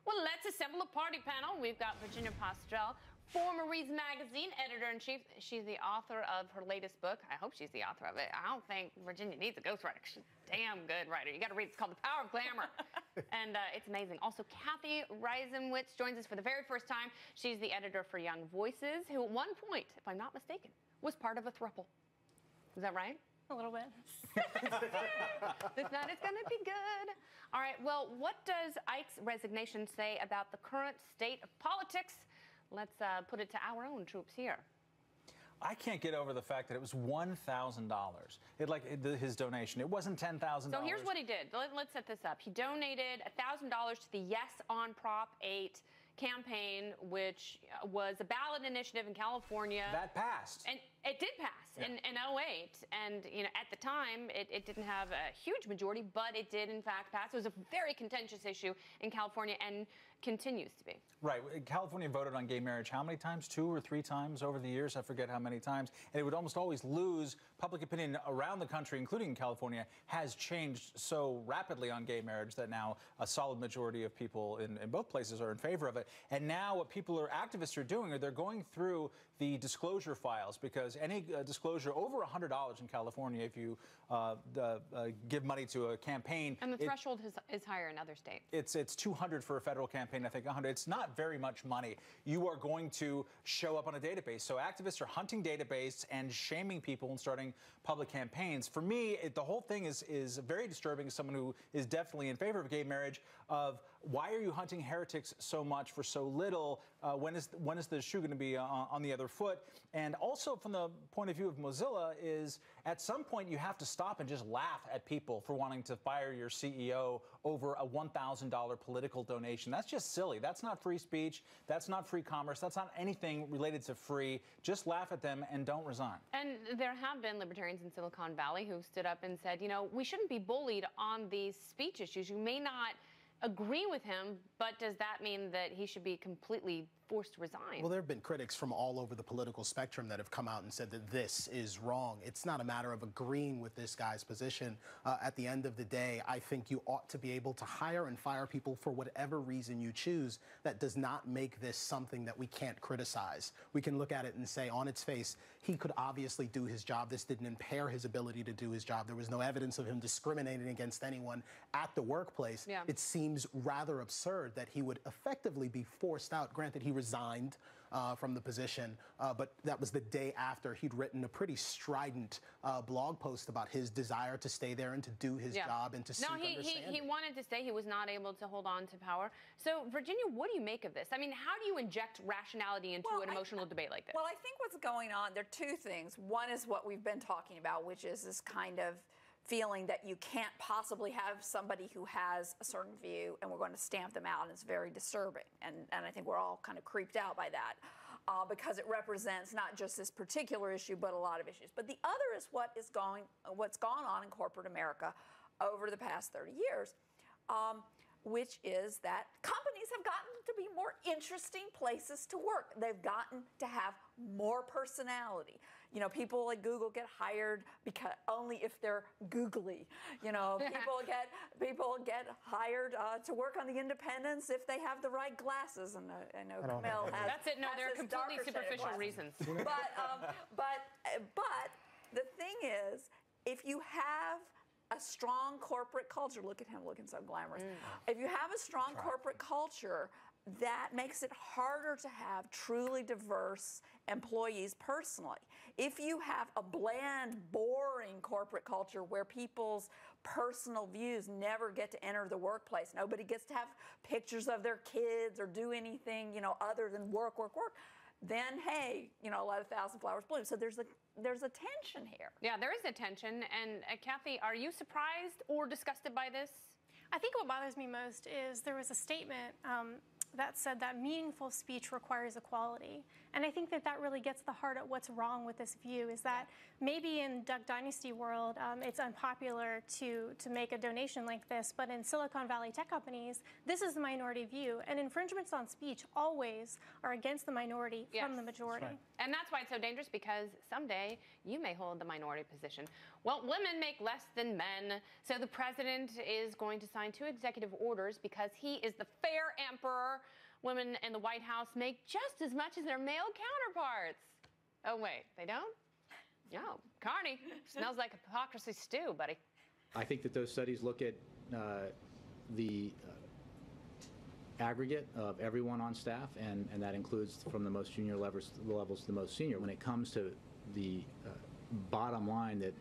Well, let's assemble a party panel. We've got Virginia Postrel, former Reason Magazine editor-in-chief. She's the author of her latest book. I hope she's the author of it. I don't think Virginia needs a ghostwriter. She's a damn good writer. You got to read it. It's called The Power of Glamour. And it's amazing. Also, Cathy Reisenwitz joins us for the very first time. She's the editor for Young Voices, who at one point, if I'm not mistaken, was part of a throuple. Is that right? A little bit. If not, it's going to be good. All right, well, what does Ike's resignation say about the current state of politics? Let's put it to our own troops here. I can't get over the fact that it was $1,000. His donation. It wasn't $10,000. So here's what he did. Let's set this up. He donated $1,000 to the Yes on Prop 8 campaign, which was a ballot initiative in California. That passed. And it did pass in 08. And, you know, at the time, it didn't have a huge majority, but it did, in fact, pass. It was a very contentious issue in California and continues to be. Right. California voted on gay marriage how many times? 2 or 3 times over the years? I forget how many times. And it would almost always lose. Public opinion around the country, including California, has changed so rapidly on gay marriage that now a solid majority of people in both places are in favor of it. And now what activists are doing, they're going through the disclosure files, because any disclosure over $100 in California, if you give money to a campaign, and the threshold is higher in other states. It's $200 for a federal campaign. I think $100. It's not very much money. You are going to show up on a database. So activists are hunting database and shaming people and starting public campaigns. For me, the whole thing is very disturbing as someone who is definitely in favor of gay marriage. Of why are you hunting heretics so much for so little? When is the shoe going to be on the other foot? And also from the point of view of Mozilla is at some point you have to stop and just laugh at people for wanting to fire your CEO over a $1,000 political donation. That's just silly. That's not free speech. That's not free commerce. That's not anything related to free. Just laugh at them and don't resign. And there have been libertarians in Silicon Valley who stood up and said, you know, we shouldn't be bullied on these speech issues. You may not agree with him, but does that mean that he should be completely forced to resign? Well, there have been critics from all over the political spectrum that have come out and said that this is wrong. It's not a matter of agreeing with this guy's position. At the end of the day, I think you ought to be able to hire and fire people for whatever reason you choose. That does not make this something that we can't criticize. We can look at it and say, on its face, he could obviously do his job. This didn't impair his ability to do his job. There was no evidence of him discriminating against anyone at the workplace. Yeah. It seems rather absurd that he would effectively be forced out. Granted, he resigned from the position, but that was the day after he'd written a pretty strident blog post about his desire to stay there and to do his job and to seek understanding. He wanted to stay. He was not able to hold on to power. So, Virginia, what do you make of this? I mean, how do you inject rationality into an emotional debate like this? Well, I think what's going on, there are two things. One is what we've been talking about, which is this kind of feeling that you can't possibly have somebody who has a certain view and we're going to stamp them out, and it's very disturbing. And I think we're all kind of creeped out by that because it represents not just this particular issue, but a lot of issues. But the other is what's gone on in corporate America over the past 30 years, which is that companies have gotten to be more interesting places to work. They've gotten to have more personality. You know, people at Google get hired because only if they're googly. You know, people get hired to work on The Independence if they have the right glasses. And I know Camille has. That's it. No, there are completely superficial reasons. But the thing is, if you have a strong corporate culture, look at him looking so glamorous. If you have a strong corporate culture, that makes it harder to have truly diverse employees personally. If you have a bland, boring corporate culture where people's personal views never get to enter the workplace, nobody gets to have pictures of their kids or do anything, you know, other than work, then, hey, you know, let 1,000 flowers bloom. So there's a tension here. Yeah, there is a tension. And Cathy, are you surprised or disgusted by this? I think what bothers me most is there was a statement that said that meaningful speech requires equality. And I think that really gets the heart at what's wrong with this view, is that maybe in Duck Dynasty world, it's unpopular to make a donation like this, but in Silicon Valley tech companies, this is the minority view. And infringements on speech always are against the minority from the majority. That's right. And that's why it's so dangerous, because someday you may hold the minority position. Well, women make less than men, so the president is going to sign 2 executive orders because he is the fair emperor prefer women in the White House make just as much as their male counterparts. Oh, wait, they don't? No. Carney, smells like hypocrisy stew, buddy. I think that those studies look at the aggregate of everyone on staff, and that includes from the most junior levels to the most senior. When it comes to the bottom line that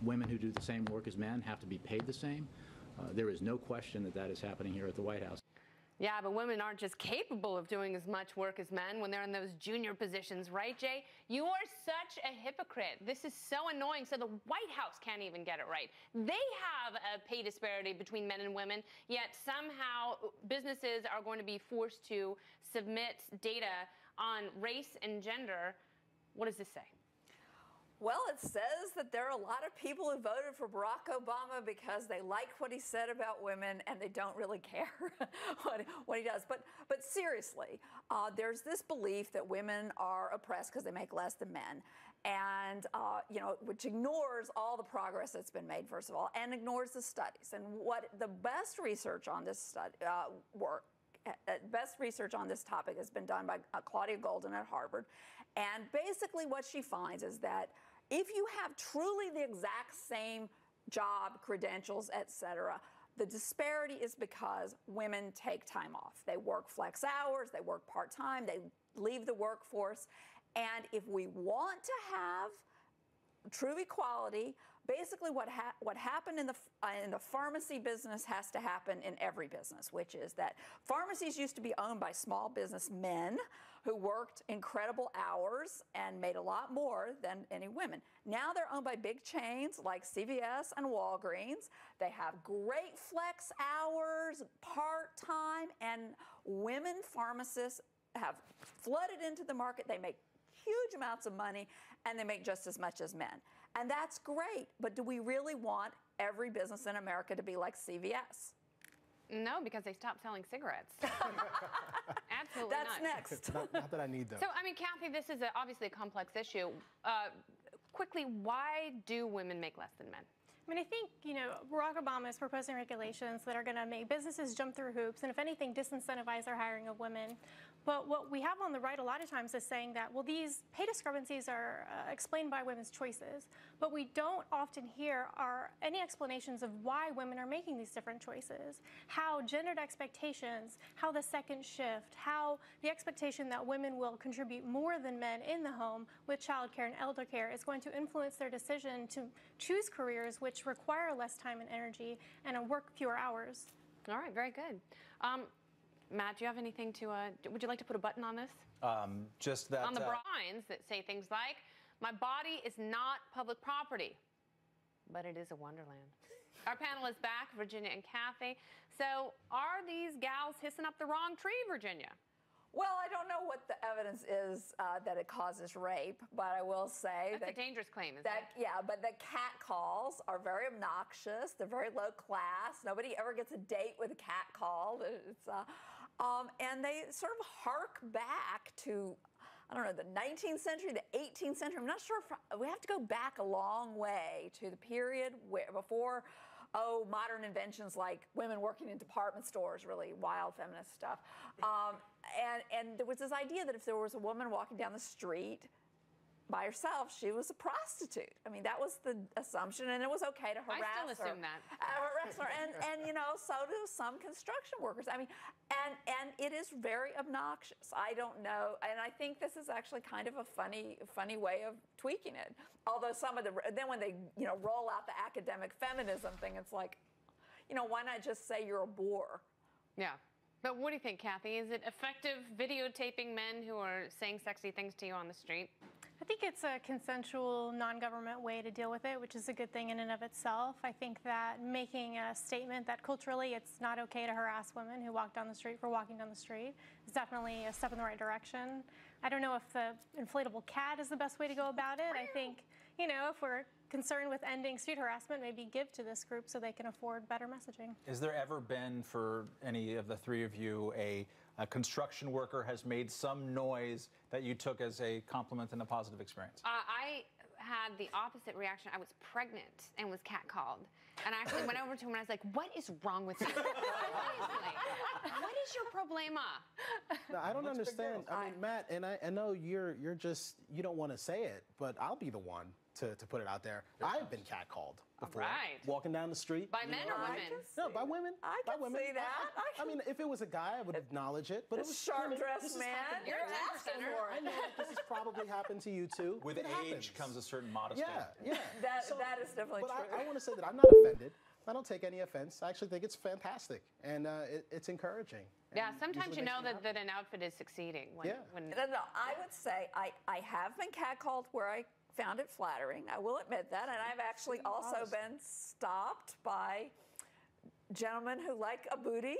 women who do the same work as men have to be paid the same, there is no question that that is happening here at the White House. Yeah, but women aren't just capable of doing as much work as men when they're in those junior positions, right, Jay? You are such a hypocrite. This is so annoying. So the White House can't even get it right. They have a pay disparity between men and women, yet somehow businesses are going to be forced to submit data on race and gender. What does this say? Well, it says that there are a lot of people who voted for Barack Obama because they like what he said about women and they don't really care what he does. But seriously, there's this belief that women are oppressed because they make less than men, and which ignores all the progress that's been made, first of all, and ignores the studies. And what the best research on this best research on this topic has been done by Claudia Golden at Harvard. And basically what she finds is that if you have truly the exact same job, credentials, etc., the disparity is because women take time off. They work flex hours, they work part-time, they leave the workforce. And if we want to have true equality, basically what happened in the pharmacy business has to happen in every business, which is that pharmacies used to be owned by small business men who worked incredible hours and made a lot more than any women. Now they're owned by big chains like CVS and Walgreens. They have great flex hours, part-time, and women pharmacists have flooded into the market. They make huge amounts of money, and they make just as much as men. And that's great, but do we really want every business in America to be like CVS? No, because they stopped selling cigarettes. Absolutely That's not. next. Not that I need them. So, I mean, Cathy, this is obviously a complex issue. Quickly, why do women make less than men? I mean, I think, Barack Obama is proposing regulations that are going to make businesses jump through hoops and, if anything, disincentivize their hiring of women. But what we have on the right a lot of times is saying that, well, these pay discrepancies are explained by women's choices. But we don't often hear any explanations of why women are making these different choices, how gendered expectations, how the second shift, how the expectation that women will contribute more than men in the home with childcare and elder care is going to influence their decision to choose careers which require less time and energy and work fewer hours. All right, very good. Matt, do you have anything to, would you like to put a button on this? Just that. On the signs that say things like, my body is not public property, but it is a wonderland. Our panel is back, Virginia and Cathy. So are these gals hissing up the wrong tree, Virginia? Well, I don't know what the evidence is that it causes rape, but I will say That's a dangerous claim, isn't it? Yeah, but the cat calls are very obnoxious. They're very low class. Nobody ever gets a date with a cat call. And they sort of hark back to, I don't know, the 19th century, the 18th century. I'm not sure if we have to go back a long way to the period before, modern inventions like women working in department stores, really wild feminist stuff. And there was this idea that if there was a woman walking down the street by herself, she was a prostitute. I mean, that was the assumption, and it was okay to harass her. I still assume that. Harass her, and so do some construction workers. I mean, and it is very obnoxious. I don't know, and I think this is actually kind of a funny way of tweaking it. Although then when they roll out the academic feminism thing, it's like, why not just say you're a bore? Yeah. But what do you think, Cathy? Is it effective videotaping men who are saying sexy things to you on the street? I think it's a consensual, non-government way to deal with it, which is a good thing in and of itself. I think that making a statement that culturally it's not okay to harass women who walk down the street for walking down the street is definitely a step in the right direction. I don't know if the inflatable cat is the best way to go about it. I think, if we're concerned with ending street harassment, maybe give to this group so they can afford better messaging. Has there ever been, for any of the three of you, a construction worker has made some noise that you took as a compliment and a positive experience? I had the opposite reaction. I was pregnant and was catcalled. And I actually went over to him and I was like, what is wrong with you? Seriously. What your problema? No, I don't What's big understand. deal? I mean, Matt, and I know you're just, you don't want to say it, but I'll be the one to put it out there. I've been catcalled before. right. Walking down the street. By men or women? No, by women. I by can women. see that. I mean, if it was a guy, I would acknowledge it. But it was Sharp-dressed man. You're a 10%er. for I know this has probably happened to you too. With It age happens. comes a certain modesty. Yeah. That is definitely But true. I want to say that I'm not offended. I don't take any offense. I actually think it's fantastic, and it's encouraging. Yeah, And sometimes usually you know makes me that an outfit is succeeding. When, Yeah. when No, I would say I have been catcalled where I found it flattering. I will admit that. And I've actually also been stopped by gentlemen who like a booty.